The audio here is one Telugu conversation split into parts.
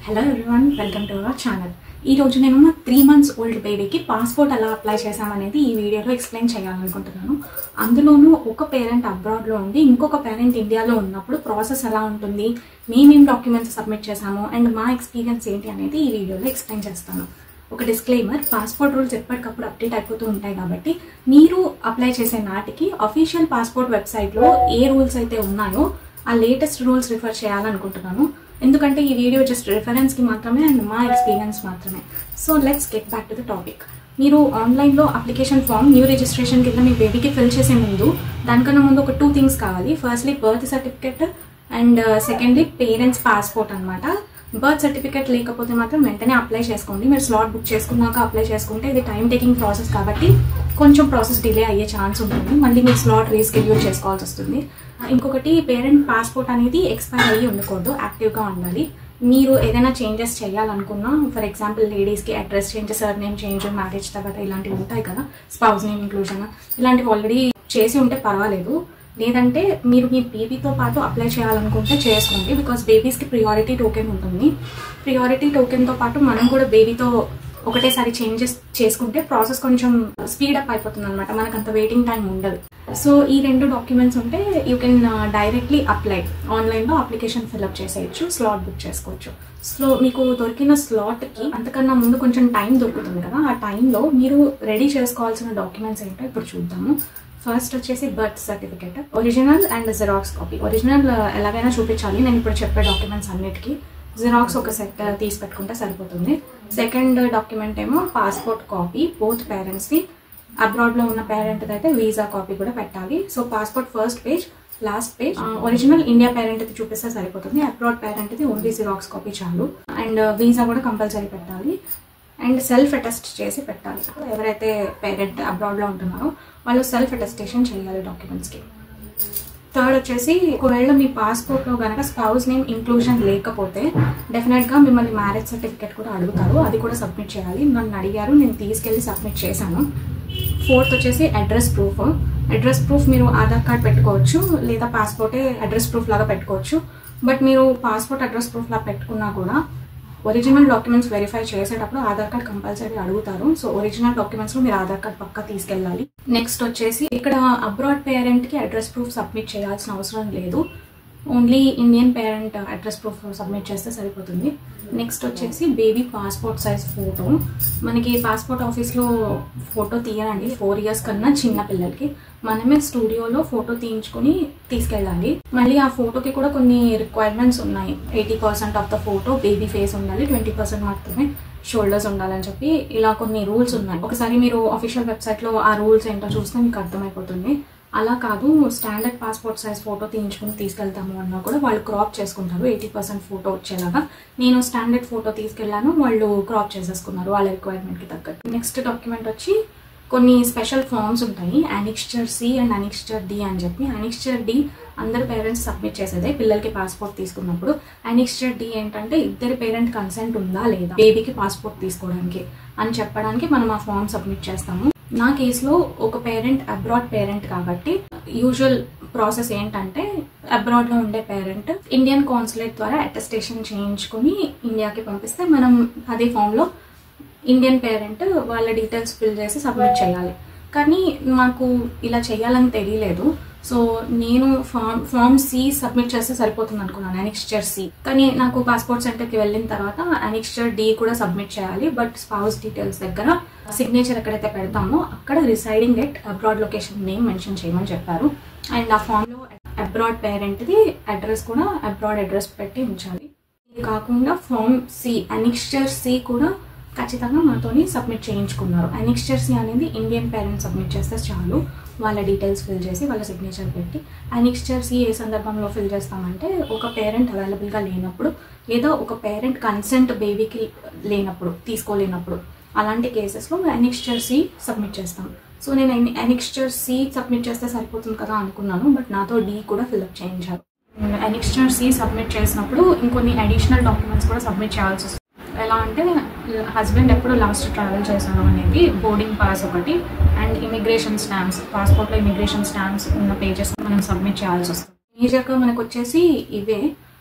Hello everyone, welcome to our channel. ఈ రోజు నేను 3 months ఓల్డ్ బేబీకి పాస్పోర్ట్ ఎలా అప్లై చేసామనేది ఈ వీడియోలో ఎక్స్ప్లెయిన్ చేయాలనుకుంటున్నాను. అందులోనూ ఒక పేరెంట్ అబ్రాడ్లో ఉండి ఇంకొక పేరెంట్ ఇండియాలో ఉన్నప్పుడు ప్రాసెస్ ఎలా ఉంటుంది, మేమేం డాక్యుమెంట్స్ సబ్మిట్ చేసాము అండ్ మా ఎక్స్పీరియన్స్ ఏంటి అనేది ఈ వీడియోలో ఎక్స్ప్లెయిన్ చేస్తాను. ఒక డిస్క్లైమర్, పాస్పోర్ట్ రూల్స్ ఎప్పటికప్పుడు అప్డేట్ అయిపోతూ ఉంటాయి కాబట్టి మీరు అప్లై చేసే నాటికి అఫీషియల్ పాస్పోర్ట్ వెబ్సైట్లో ఏ రూల్స్ అయితే ఉన్నాయో ఆ లేటెస్ట్ రూల్స్ రిఫర్ చేయాలనుకుంటున్నాను. ఎందుకంటే ఈ వీడియో జస్ట్ రిఫరెన్స్కి మాత్రమే అండ్ మా ఎక్స్పీరియన్స్ మాత్రమే. So let's get back to the topic. మీరు ఆన్లైన్లో అప్లికేషన్ ఫామ్ న్యూ రిజిస్ట్రేషన్ కింద మీ బేబీకి ఫిల్ చేసే ముందు దానికన్నా ముందు ఒక 2 things కావాలి. Firstly birth certificate and secondly parents passport అనమాట. బర్త్ సర్టిఫికేట్ లేకపోతే మాత్రం వెంటనే అప్లై చేసుకోండి. మీరు స్లాట్ బుక్ చేసుకున్నాక అప్లై చేసుకుంటే ఇది టైం టేకింగ్ ప్రాసెస్ కాబట్టి కొంచెం ప్రాసెస్ డిలే అయ్యే ఛాన్స్ ఉంటుంది. మళ్ళీ మీరు స్లాట్ రీస్కెడ్యూల్ చేసుకోవాల్సి వస్తుంది. ఇంకొకటి, పేరెంట్ పాస్పోర్ట్ అనేది ఎక్స్పైర్ అయ్యి ఉండకూడదు, యాక్టివ్గా ఉండాలి. మీరు ఏదైనా చేంజెస్ చేయాలనుకున్నా, ఫర్ ఎగ్జాంపుల్ లేడీస్కి address change, sir name change, marriage తర్వాత ఇలాంటివి ఉంటాయి కదా, స్పౌస్ నేమ్ ఇంక్లూజన్, ఇలాంటివి ఆల్రెడీ చేసి ఉంటే పర్వాలేదు. లేదంటే మీరు మీ బేబీతో పాటు అప్లై చేయాలనుకుంటే చేసుకోండి. బికాస్ బేబీస్కి ప్రియారిటీ టోకెన్ ఉంటుంది. ప్రియారిటీ టోకెన్తో పాటు మనం కూడా బేబీతో ఒకటేసారి చేంజెస్ చేసుకుంటే ప్రాసెస్ కొంచెం స్పీడప్ అయిపోతుంది అనమాట, మనకు అంత వెయిటింగ్ టైం ఉండదు. సో ఈ 2 డాక్యుమెంట్స్ ఉంటే యూ కెన్ డైరెక్ట్లీ అప్లై. ఆన్లైన్లో అప్లికేషన్ ఫిల్అప్ చేసేయచ్చు, స్లాట్ బుక్ చేసుకోవచ్చు. సో మీకు దొరికిన స్లాట్కి అంతకన్నా ముందు కొంచెం టైం దొరుకుతుంది కదా, ఆ టైంలో మీరు రెడీ చేసుకోవాల్సిన డాక్యుమెంట్స్ ఏంటో ఇప్పుడు చూద్దాము. ఫస్ట్ వచ్చేసి birth certificate, original and xerox copy. Original ఎలాగైనా చూపించాలి, నేను ఇప్పుడు చెప్పే డాక్యుమెంట్స్ అన్నిటికీ. జిరాక్స్ ఒక సెట్ తీసి పెట్టుకుంటే సరిపోతుంది. సెకండ్ డాక్యుమెంట్ ఏమో పాస్పోర్ట్ కాపీ, బోత్ పేరెంట్స్ది. అబ్రాడ్లో ఉన్న పేరెంట్ అయితే వీసా కాపీ కూడా పెట్టాలి. So passport first page, last page original India పేరెంట్ది చూపిస్తే సరిపోతుంది. అబ్రాడ్ పేరెంట్ది ఓన్లీ జిరాక్స్ కాపీ చాలు. అండ్ వీసా కూడా కంపల్సరీ పెట్టాలి. అండ్ సెల్ఫ్ అటెస్ట్ చేసి పెట్టాలి. ఎవరైతే పేరెంట్ అబ్రాడ్లో ఉంటున్నారో వాళ్ళు సెల్ఫ్ అటెస్టేషన్ చేయాలి డాక్యుమెంట్స్కి. థర్డ్ వచ్చేసి, ఒకవేళ మీ పాస్పోర్ట్లో కనుక స్పౌస్ నేమ్ ఇంక్లూజన్ లేకపోతే డెఫినెట్గా మిమ్మల్ని మ్యారేజ్ సర్టిఫికేట్ కూడా అడుగుతారు, అది కూడా సబ్మిట్ చేయాలి. నన్ను అడిగారు, నేను తీసుకెళ్ళి సబ్మిట్ చేశాను. ఫోర్త్ వచ్చేసి అడ్రస్ ప్రూఫ్. అడ్రస్ ప్రూఫ్ మీరు ఆధార్ కార్డ్ పెట్టుకోవచ్చు, లేదా పాస్పోర్టే అడ్రస్ ప్రూఫ్ లాగా పెట్టుకోవచ్చు. బట్ మీరు పాస్పోర్ట్ అడ్రస్ ప్రూఫ్ లాగా పెట్టుకున్నా కూడా ఒరిజినల్ డాక్యుమెంట్స్ వెరిఫై చేసేటప్పుడు ఆధార్ కార్డ్ కంపల్సరీ అడుగుతారు. సో ఒరిజినల్ డాక్యుమెంట్స్లో మీరు ఆధార్ కార్డ్ పక్కా తీసుకెళ్ళాలి. నెక్స్ట్ వచ్చేసి, ఇక్కడ అబ్రాడ్ పేరెంట్కి అడ్రస్ ప్రూఫ్ సబ్మిట్ చేయాల్సిన అవసరం లేదు, only Indian parent address proof submit చేస్తే సరిపోతుంది. నెక్స్ట్ వచ్చేసి బేబీ పాస్పోర్ట్ సైజ్ ఫోటో. మనకి పాస్పోర్ట్ ఆఫీస్లో ఫోటో తీయరండి 4 years కన్నా చిన్న పిల్లలకి. మనమే స్టూడియోలో ఫోటో తీయించుకొని తీసుకెళ్ళాలి. మళ్ళీ ఆ ఫోటోకి కూడా కొన్ని రిక్వైర్మెంట్స్ ఉన్నాయి. 80% of the photo baby face ఉండాలి, 20% మాత్రమే షోల్డర్స్ ఉండాలని చెప్పి ఇలా కొన్ని రూల్స్ ఉన్నాయి. ఒకసారి మీరు అఫీషియల్ వెబ్సైట్లో ఆ రూల్స్ ఏంటో చూస్తే మీకు అర్థమైపోతుంది. అలా కాదు, స్టాండర్డ్ పాస్పోర్ట్ సైజ్ ఫోటో తీయించుకుని తీసుకెళ్తాము అన్నా కూడా వాళ్ళు క్రాప్ చేసుకుంటారు 80% ఫోటో వచ్చేలాగా. నేను స్టాండర్డ్ ఫోటో తీసుకెళ్లాను, వాళ్ళు క్రాప్ చేసేసుకున్నారు వాళ్ళ రిక్వైర్మెంట్కి తగ్గట్టు. నెక్స్ట్ డాక్యుమెంట్ వచ్చి కొన్ని స్పెషల్ ఫామ్స్ ఉంటాయి, అనిక్స్చర్ సి అండ్ అనిక్స్చర్ డి అని చెప్పి. అనిక్స్చర్ డి అందరు పేరెంట్స్ సబ్మిట్ చేసేదే పిల్లలకి పాస్పోర్ట్ తీసుకున్నప్పుడు. అనిక్స్చర్ డి ఏంటంటే ఇద్దరి పేరెంట్ కన్సెంట్ ఉందా లేదా బేబీకి పాస్పోర్ట్ తీసుకోవడానికి అని చెప్పడానికి మనం ఆ ఫామ్ సబ్మిట్ చేస్తాము. నా కేసులో ఒక పేరెంట్ అబ్రాడ్ పేరెంట్ కాబట్టి యూజువల్ ప్రాసెస్ ఏంటంటే, అబ్రాడ్లో ఉండే పేరెంట్ ఇండియన్ కాన్సులేట్ ద్వారా అటెస్టేషన్ చేయించుకొని ఇండియాకి పంపిస్తే మనం అదే ఫామ్లో ఇండియన్ పేరెంట్ వాళ్ళ డీటెయిల్స్ ఫిల్ చేసి సబ్మిట్ చేయాలి. కానీ మాకు ఇలా చేయాలని తెలియలేదు, సో నేను ఫామ్ సి సబ్మిట్ చేస్తే సరిపోతుంది అనుకున్నాను, అనిక్స్చర్ సి. కానీ నాకు పాస్పోర్ట్ సెంటర్కి వెళ్ళిన తర్వాత అనిక్స్చర్ డి కూడా సబ్మిట్ చేయాలి. బట్ స్పౌస్ డీటెయిల్స్ దగ్గర సిగ్నేచర్ ఎక్కడైతే పెడతామో అక్కడ residing at abroad location name mention చేయమని చెప్పారు. అండ్ ఆ ఫామ్లో అబ్రాడ్ పేరెంట్ది అడ్రస్ కూడా అబ్రాడ్ అడ్రస్ పెట్టి ఉంచాలి. ఇది కాకుండా ఫామ్ సి, అనిక్స్చర్ సి కూడా ఖచ్చితంగా మాతోని సబ్మిట్ చేయించుకున్నారు. అనిక్స్చర్ సి అనేది ఇండియన్ పేరెంట్ సబ్మిట్ చేస్తే చాలు, వాళ్ళ డీటెయిల్స్ ఫిల్ చేసి వాళ్ళ సిగ్నేచర్ పెట్టి. అనిక్స్చర్ సి ఏ సందర్భంలో ఫిల్ చేస్తామంటే, ఒక పేరెంట్ అవైలబుల్గా లేనప్పుడు, లేదా ఒక పేరెంట్ కన్సెంట్ బేబీకి లేనప్పుడు, తీసుకోలేనప్పుడు, అలాంటి కేసెస్లో అనిక్స్చర్ సి సబ్మిట్ చేస్తాం. సో నేను అనిక్స్చర్ సి సబ్మిట్ చేస్తే సరిపోతుంది కదా అనుకున్నాను, బట్ నాతో డి కూడా ఫిల్అప్ చేయించారు. అనిక్స్చర్ సి సబ్మిట్ చేసినప్పుడు ఇంకొన్ని అడిషనల్ డాక్యుమెంట్స్ కూడా సబ్మిట్ చేయాల్సి వస్తుంది. ఎలా అంటే, హస్బెండ్ ఎప్పుడు లాస్ట్ ట్రావెల్ చేశాను అనేది బోర్డింగ్ పాస్ ఒకటి, అండ్ ఇమిగ్రేషన్ స్టాంప్స్, పాస్పోర్ట్లో ఇమిగ్రేషన్ స్టాంప్స్ ఉన్న పేజెస్ మనం సబ్మిట్ చేయాల్సి వస్తుంది. మేజర్గా మనకు వచ్చేసి ఇవే.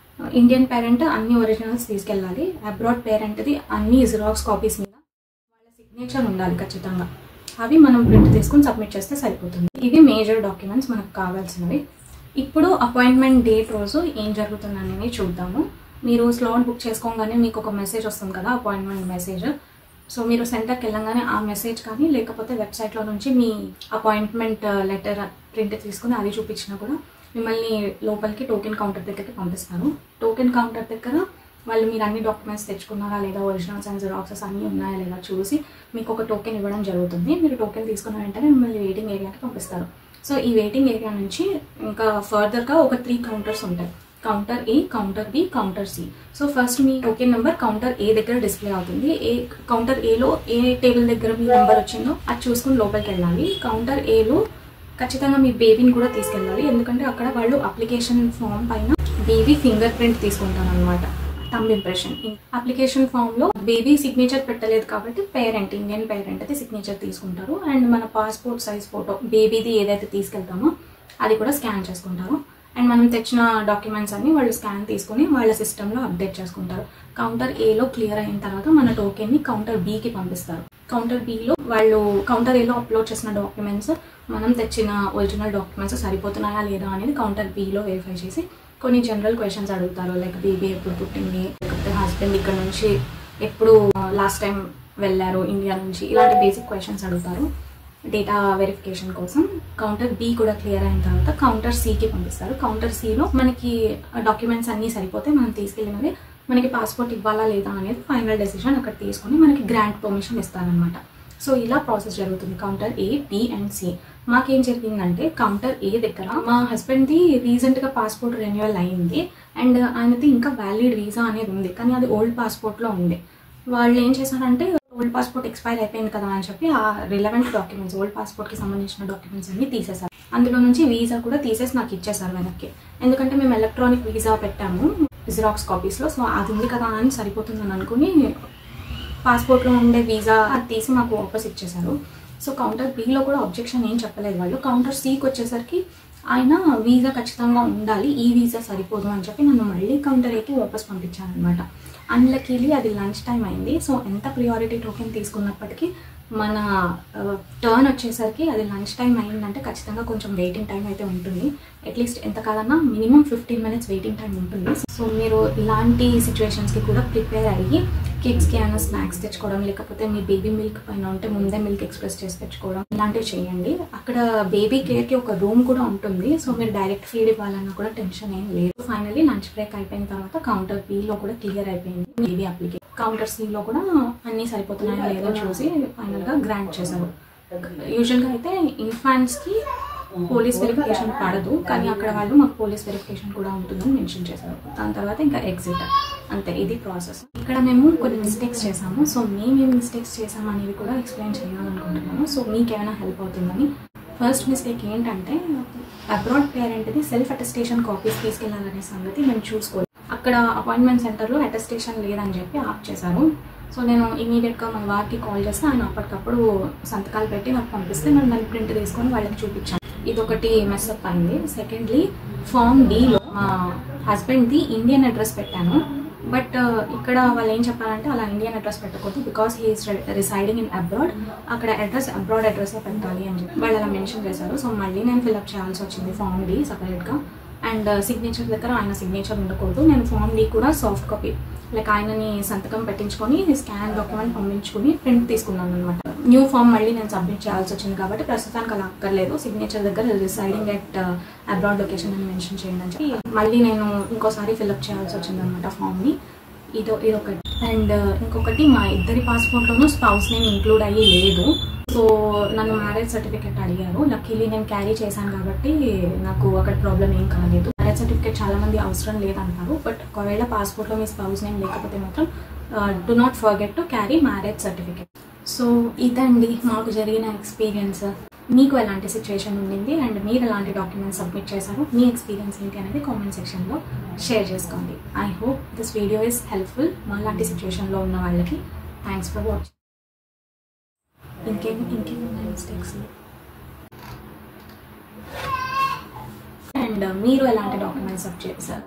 ఇండియన్ పేరెంట్ అన్ని ఒరిజినల్స్ తీసుకెళ్ళాలి. అబ్రాడ్ పేరెంట్ది అన్ని జిరాక్స్ కాపీస్ మీద వాళ్ళ సిగ్నేచర్ ఉండాలి ఖచ్చితంగా. అవి మనం ప్రింట్ తీసుకుని సబ్మిట్ చేస్తే సరిపోతుంది. ఇవి మేజర్ డాక్యుమెంట్స్ మనకు కావాల్సినవి. ఇప్పుడు అపాయింట్మెంట్ డేట్ రోజు ఏం జరుగుతుందనేది చూద్దాము. మీరు స్లాట్ బుక్ చేసుకోగానే మీకు ఒక మెసేజ్ వస్తుంది కదా, అపాయింట్మెంట్ మెసేజ్. సో మీరు సెంటర్కి వెళ్ళంగానే ఆ మెసేజ్ కానీ లేకపోతే వెబ్సైట్లో నుంచి మీ అపాయింట్మెంట్ లెటర్ ప్రింట్ తీసుకుని అది చూపించినా కూడా మిమ్మల్ని లోపలికి టోకెన్ కౌంటర్ దగ్గరికి పంపిస్తారు. టోకెన్ కౌంటర్ దగ్గర వాళ్ళు మీరు అన్ని డాక్యుమెంట్స్ తెచ్చుకున్నారా లేదా, ఒరిజినల్స్ అండ్ జిరాక్సెస్ అన్నీ ఉన్నాయా లేదా చూసి మీకు ఒక టోకెన్ ఇవ్వడం జరుగుతుంది. మీరు టోకెన్ తీసుకున్న వెంటనే మిమ్మల్ని వెయిటింగ్ ఏరియాకి పంపిస్తారు. సో ఈ వెయిటింగ్ ఏరియా నుంచి ఇంకా ఫర్దర్గా ఒక 3 కౌంటర్స్ ఉంటాయి. Counter A, counter B, counter C. So first మీ టోకెన్ నెంబర్ కౌంటర్ ఏ దగ్గర డిస్ప్లే అవుతుంది. కౌంటర్ ఏలో ఏ టేబుల్ దగ్గర మీ నెంబర్ వచ్చిందో అది చూసుకుని లోపలికి వెళ్ళాలి. కౌంటర్ ఏలో ఖచ్చితంగా మీ బేబీని కూడా తీసుకెళ్ళాలి, ఎందుకంటే అక్కడ వాళ్ళు అప్లికేషన్ ఫామ్ పైన బేబీ ఫింగర్ ప్రింట్ తీసుకుంటారు అనమాట, థంబ్ ఇంప్రెషన్. అప్లికేషన్ ఫామ్ లో బేబీ సిగ్నేచర్ పెట్టలేదు కాబట్టి పేరెంట్, ఇండియన్ పేరెంట్ అది సిగ్నేచర్ తీసుకుంటారు. అండ్ మన పాస్పోర్ట్ సైజ్ ఫోటో బేబీది ఏదైతే తీసుకెళ్తామో అది కూడా స్కాన్ చేసుకుంటారు. అండ్ మనం తెచ్చిన డాక్యుమెంట్స్ అన్ని వాళ్ళు స్కాన్ తీసుకుని వాళ్ళ సిస్టంలో అప్డేట్ చేసుకుంటారు. కౌంటర్ ఏలో క్లియర్ అయిన తర్వాత మన టోకెన్ని కౌంటర్ బికి పంపిస్తారు. కౌంటర్ బిలో వాళ్ళు కౌంటర్ ఏలో అప్లోడ్ చేసిన డాక్యుమెంట్స్ మనం తెచ్చిన ఒరిజినల్ డాక్యుమెంట్స్ సరిపోతున్నాయా లేదా అనేది కౌంటర్ బిలో వెరిఫై చేసి కొన్ని జనరల్ క్వశ్చన్స్ అడుగుతారు. లైక్ బేబీ ఎప్పుడు పుట్టింది, లేకపోతే హస్బెండ్ ఇక్కడ నుంచి ఎప్పుడు లాస్ట్ టైం వెళ్ళారు ఇండియా నుంచి, ఇలాంటి బేసిక్ క్వశ్చన్స్ అడుగుతారు డేటా వెరిఫికేషన్ కోసం. కౌంటర్ బి కూడా క్లియర్ అయిన తర్వాత కౌంటర్ సికి పంపిస్తారు. కౌంటర్ సిలో మనకి డాక్యుమెంట్స్ అన్నీ సరిపోతే మనం తీసుకెళ్ళినవి మనకి పాస్పోర్ట్ ఇవ్వాలా లేదా అనేది ఫైనల్ డెసిషన్ అక్కడ తీసుకొని మనకి గ్రాంట్ పర్మిషన్ ఇస్తారనమాట. సో ఇలా ప్రాసెస్ జరుగుతుంది counter A, B and C. మాకేం జరిగిందంటే కౌంటర్ ఏ దగ్గర మా హస్బెండ్ది రీసెంట్గా పాస్పోర్ట్ రెన్యువల్ అయింది అండ్ ఆయనది ఇంకా వ్యాలిడ్ వీసా అనేది ఉంది, కానీ అది ఓల్డ్ పాస్పోర్ట్లో ఉంది. వాళ్ళు ఏం చేశారంటే ఓల్డ్ పాస్పోర్ట్ ఎక్స్పైర్ అయిపోయింది కదా అని చెప్పి ఆ రిలవెంట్ డాక్యుమెంట్స్, ఓల్డ్ పాస్పోర్ట్కి సంబంధించిన డాక్యుమెంట్స్ అన్ని తీసేశారు. అందులో నుంచి వీసా కూడా తీసేసి నాకు ఇచ్చేసారు వెనక్కి. ఎందుకంటే మేము ఎలక్ట్రానిక్ వీసా పెట్టాము జిరాక్స్ కాపీస్లో, సో అది ఉంది కదా అని సరిపోతుందని అనుకుని పాస్పోర్ట్లో ఉండే వీసా అది తీసి మాకు వాపస్ ఇచ్చేశారు. సో కౌంటర్ బిలో కూడా అబ్జెక్షన్ ఏం చెప్పలేదు వాళ్ళు. కౌంటర్ సికి వచ్చేసరికి ఆయన వీసా ఖచ్చితంగా ఉండాలి, ఈ వీసా సరిపోదు అని చెప్పి నన్ను మళ్ళీ కౌంటర్ ఏకి వాపస్ పంపించారనమాట. అన్లకీలీ అది లంచ్ టైం అయింది. సో ఎంత ప్రియారిటీ టోకెన్ తీసుకున్నప్పటికీ మన టర్న్ వచ్చేసరికి అది లంచ్ టైం అయిందంటే ఖచ్చితంగా కొంచెం వెయిటింగ్ టైం అయితే ఉంటుంది. అట్లీస్ట్ ఎంత కాదన్నా మినిమం 15 minutes వెయిటింగ్ టైం ఉంటుంది. సో మీరు ఇలాంటి సిచ్యువేషన్స్కి కూడా ప్రిపేర్ అయ్యి కిడ్స్కి ఏమైనా స్నాక్స్ తెచ్చుకోవడం, లేకపోతే మీ బేబీ మిల్క్ పైన ఉంటే ముందే మిల్క్ ఎక్స్ప్రెస్ చేసి తెచ్చుకోవడం ఇలాంటివి చేయండి. అక్కడ బేబీ కేర్కి ఒక రూమ్ కూడా ఉంటుంది. సో మీరు డైరెక్ట్ ఫీడ్ ఇవ్వాలన్నా కూడా టెన్షన్ ఏం లేదు. ఫైనల్లీ లంచ్ బ్రేక్ అయిపోయిన తర్వాత కౌంటర్ బిలో కూడా క్లియర్ అయిపోయింది బేబీ అప్లికేషన్. కౌంటర్ సిలో కూడా అన్నీ సరిపోతున్నాయో లేదో చూసి ఫైనల్గా గ్రాంట్ చేశారు. యూజువల్గా అయితే ఇన్ఫాంట్స్కి పోలీస్ వెరిఫికేషన్ పడదు, కానీ అక్కడ వాళ్ళు మాకు పోలీస్ వెరిఫికేషన్ కూడా ఉంటుందని మెన్షన్ చేశారు. దాని తర్వాత ఇంకా ఎగ్జిట్, అంతే, ఇది ప్రాసెస్. ఇక్కడ మేము కొన్ని మిస్టేక్స్ చేసాము. సో మేము మిస్టేక్స్ చేసాము అనేవి కూడా ఎక్స్ప్లెయిన్ చేయాలనుకుంటున్నాము. సో మీకు ఏమైనా హెల్ప్ అవుతుందని. ఫస్ట్ మిస్టేక్ ఏంటంటే అబ్రాడ్ పేరెంట్ది సెల్ఫ్ అటెస్టేషన్ కాపీస్ తీసుకెళ్లాలనే సంగతి మేము చూసుకోవాలి. అక్కడ అపాయింట్మెంట్ సెంటర్లో అటెస్టేషన్ లేదని చెప్పి ఆప్ చేశారు. సో నేను ఇమీడియట్గా మన వారికి కాల్ చేస్తే ఆయన అప్పటికప్పుడు సంతకాలు పెట్టి నాకు పంపిస్తే నేను దాన్ని ప్రింట్ తీసుకొని వాళ్ళకి చూపించాను. ఇదొకటి మెస్అప్ అయింది. సెకండ్లీ ఫామ్ డిలో మా హస్బెండ్ది ఇండియన్ అడ్రస్ పెట్టాను, బట్ ఇక్కడ వాళ్ళు ఏం చెప్పారంటే అలా ఇండియన్ అడ్రస్ పెట్టకూడదు, because he's residing in abroad, అక్కడ అడ్రస్ అబ్రాడ్ అడ్రస్ పెట్టాలి అని చెప్పి వాళ్ళు అలా మెన్షన్ చేశారు. సో మళ్ళీ నేను ఫిల్అప్ చేయాల్సి వచ్చింది ఫామ్ డి సపరేట్గా. అండ్ సిగ్నేచర్ దగ్గర ఆయన సిగ్నేచర్ ఉండకూడదు. నేను ఫామ్ డి కూడా సాఫ్ట్ కాపీ లైక్ ఆయనని సంతకం పెట్టించుకొని స్కాన్ డాక్యుమెంట్ పంపించుకుని ప్రింట్ తీసుకున్నాను అనమాట. న్యూ ఫామ్ మళ్ళీ నేను సబ్మిట్ చేయాల్సి వచ్చింది కాబట్టి ప్రస్తుతానికి అలా అక్కర్లేదు, సిగ్నేచర్ దగ్గర రిసైడింగ్ ఎట్ అబ్రాడ్ లొకేషన్ అని మెన్షన్ చేయండి అని చెప్పి మళ్ళీ నేను ఇంకోసారి ఫిల్అప్ చేయాల్సి వచ్చింది అనమాట ఫామ్ని. ఇదొకటి. అండ్ ఇంకొకటి, మా ఇద్దరి పాస్పోర్ట్లోనూ స్పౌస్ నేమ్ ఇంక్లూడ్ అయ్యి లేదు. సో నన్ను మ్యారేజ్ సర్టిఫికేట్ అడిగారు. లక్కీలీ నేను క్యారీ చేశాను కాబట్టి నాకు అక్కడ ప్రాబ్లం ఏం కాలేదు. మ్యారేజ్ సర్టిఫికేట్ చాలా మంది అవసరం లేదంటారు, బట్ ఒకవేళ పాస్పోర్ట్లో మీ స్పౌస్ నేమ్ లేకపోతే మాత్రం do not forget to carry marriage certificate. So ఇదండి మాకు జరిగిన ఎక్స్పీరియన్స్. మీకు ఎలాంటి సిచ్యువేషన్ ఉండింది అండ్ మీరు ఎలాంటి డాక్యుమెంట్స్ సబ్మిట్ చేశారు, మీ ఎక్స్పీరియన్స్ ఏంటి అనేది కామెంట్ సెక్షన్లో షేర్ చేసుకోండి. I hope this video is helpful మాలాంటి సిచ్యువేషన్లో ఉన్న వాళ్ళకి. Thanks for watching. ఇంకేమున్నాయి మిస్టేక్స్ అండ్ మీరు ఎలాంటి డాక్యుమెంట్స్ సబ్మిట్ చేశారు?